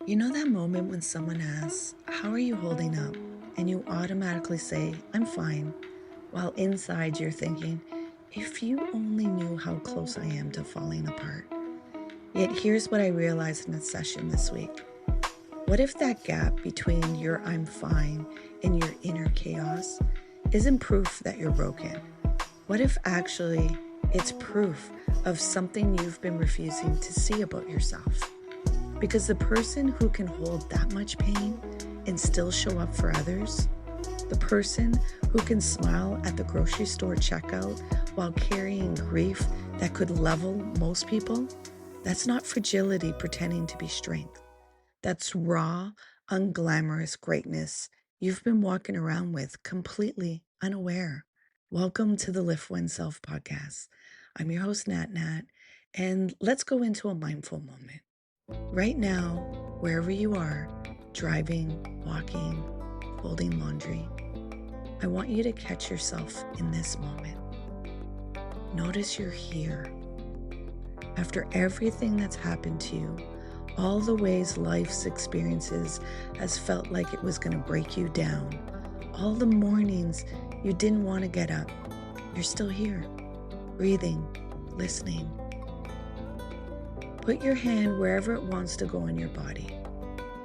You know that moment when someone asks, "How are you holding up?" And you automatically say, "I'm fine," while inside you're thinking, "If you only knew how close I am to falling apart." Yet here's what I realized in a session this week. What if that gap between your "I'm fine" and your inner chaos isn't proof that you're broken? What if actually it's proof of something you've been refusing to see about yourself? Because the person who can hold that much pain and still show up for others, the person who can smile at the grocery store checkout while carrying grief that could level most people, that's not fragility pretending to be strength. That's raw, unglamorous greatness you've been walking around with completely unaware. Welcome to the Lift Oneself podcast. I'm your host, Nat Nat, and let's go into a mindful moment. Right now, wherever you are, driving, walking, folding laundry, I want you to catch yourself in this moment. Notice you're here. After everything that's happened to you, all the ways life's experiences has felt like it was going to break you down, all the mornings you didn't want to get up, you're still here, breathing, listening. Put your hand wherever it wants to go in your body.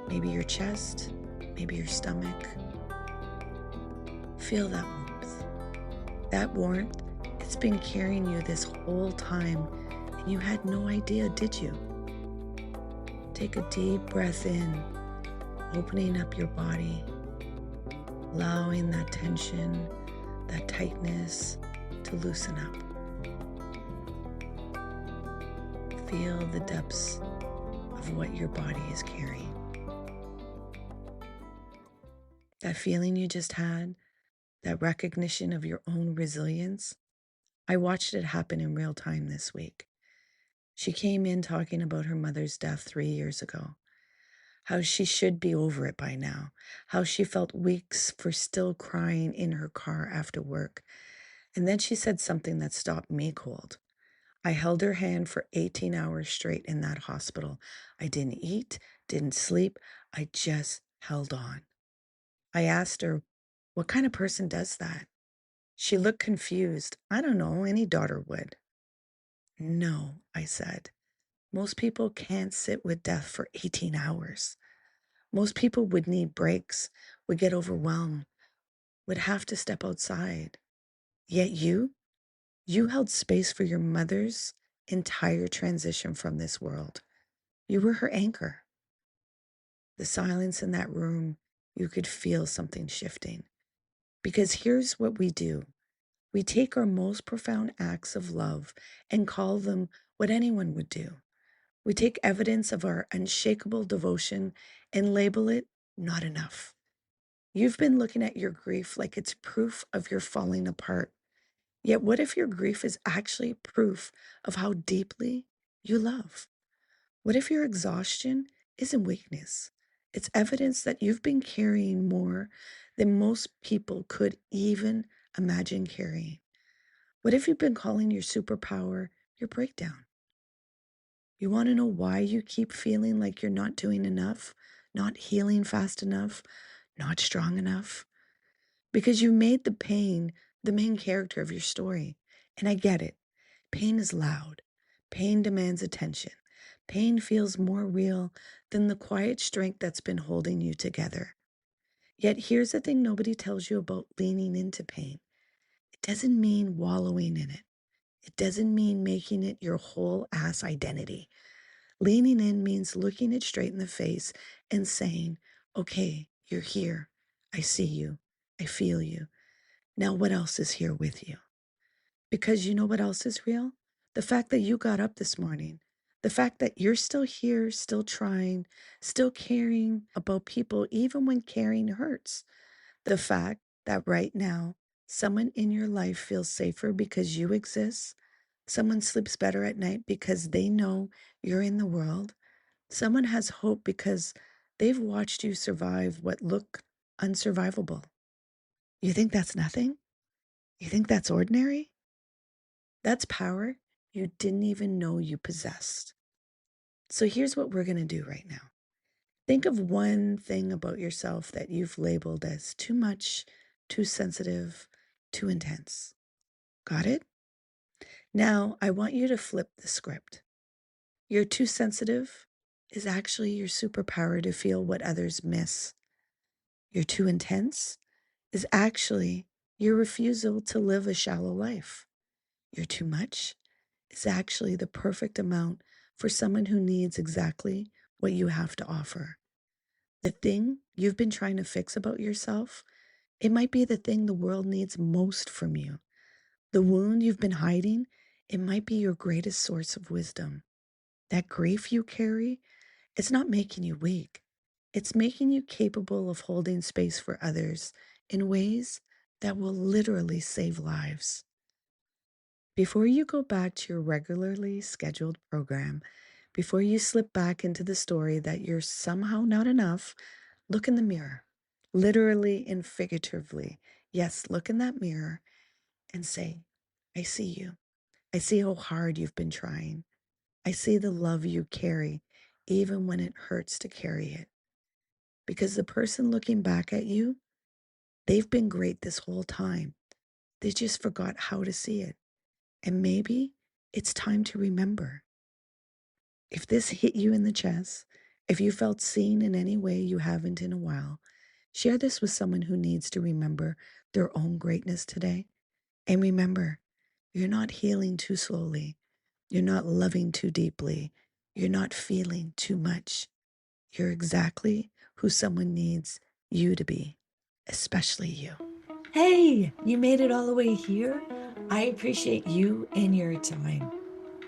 Maybe your chest, maybe your stomach. Feel that warmth. That warmth, it's been carrying you this whole time, and you had no idea, did you? Take a deep breath in, opening up your body, allowing that tension, that tightness to loosen up. Feel the depths of what your body is carrying. That feeling you just had, that recognition of your own resilience, I watched it happen in real time this week. She came in talking about her mother's death 3 years ago, how she should be over it by now, how she felt weeks for still crying in her car after work. And then she said something that stopped me cold. I held her hand for 18 hours straight in that hospital. I didn't eat, didn't sleep. I just held on. I asked her, "What kind of person does that?" She looked confused. "I don't know, any daughter would." "No," I said. "Most people can't sit with death for 18 hours. Most people would need breaks, would get overwhelmed, would have to step outside. Yet you held space for your mother's entire transition from this world. You were her anchor." The silence in that room, you could feel something shifting. Because here's what we do. We take our most profound acts of love and call them what anyone would do. We take evidence of our unshakable devotion and label it not enough. You've been looking at your grief like it's proof of your falling apart. Yet, what if your grief is actually proof of how deeply you love? What if your exhaustion isn't weakness? It's evidence that you've been carrying more than most people could even imagine carrying. What if you've been calling your superpower your breakdown? You want to know why you keep feeling like you're not doing enough, not healing fast enough, not strong enough? Because you made the pain the main character of your story. And I get it. Pain is loud. Pain demands attention. Pain feels more real than the quiet strength that's been holding you together. Yet here's the thing nobody tells you about leaning into pain. It doesn't mean wallowing in it. It doesn't mean making it your whole ass identity. Leaning in means looking it straight in the face and saying, "Okay, you're here. I see you. I feel you. Now what else is here with you?" Because you know what else is real? The fact that you got up this morning. The fact that you're still here, still trying, still caring about people, even when caring hurts. The fact that right now, someone in your life feels safer because you exist. Someone sleeps better at night because they know you're in the world. Someone has hope because they've watched you survive what look unsurvivable. You think that's nothing? You think that's ordinary? That's power you didn't even know you possessed. So here's what we're going to do right now. Think of one thing about yourself that you've labeled as too much, too sensitive, too intense. Got it? Now, I want you to flip the script. Your too sensitive is actually your superpower to feel what others miss. Your too intense is actually your refusal to live a shallow life. Your too much is actually the perfect amount for someone who needs exactly what you have to offer. The thing you've been trying to fix about yourself, it might be the thing the world needs most from you. The wound you've been hiding, it might be your greatest source of wisdom. That grief you carry, it's not making you weak. It's making you capable of holding space for others in ways that will literally save lives. Before you go back to your regularly scheduled program, before you slip back into the story that you're somehow not enough, look in the mirror, literally and figuratively. Yes, look in that mirror and say, I see you. I see how hard you've been trying. I see the love you carry, even when it hurts to carry it. Because the person looking back at you, they've been great this whole time. They just forgot how to see it. And maybe it's time to remember. If this hit you in the chest, if you felt seen in any way you haven't in a while, share this with someone who needs to remember their own greatness today. And remember, you're not healing too slowly. You're not loving too deeply. You're not feeling too much. You're exactly who someone needs you to be, especially you. Hey, you made it all the way here. I appreciate you and your time.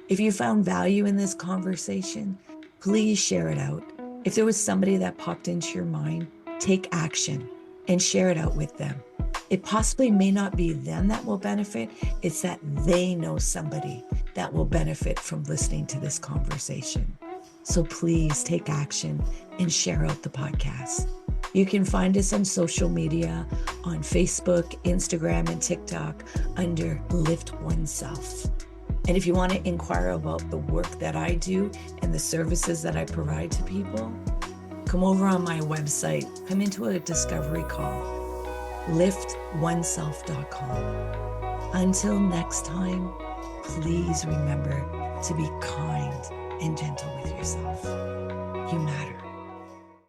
If you found value in this conversation, please share it out. If there was somebody that popped into your mind, take action and share it out with them. It possibly may not be them that will benefit, it's that they know somebody that will benefit from listening to this conversation. So please take action and share out the podcast. You can find us on social media on Facebook, Instagram, and TikTok under Lift Oneself. And if you want to inquire about the work that I do and the services that I provide to people, come over on my website, come into a discovery call, liftoneself.com. Until next time, please remember to be kind and gentle with yourself. You matter.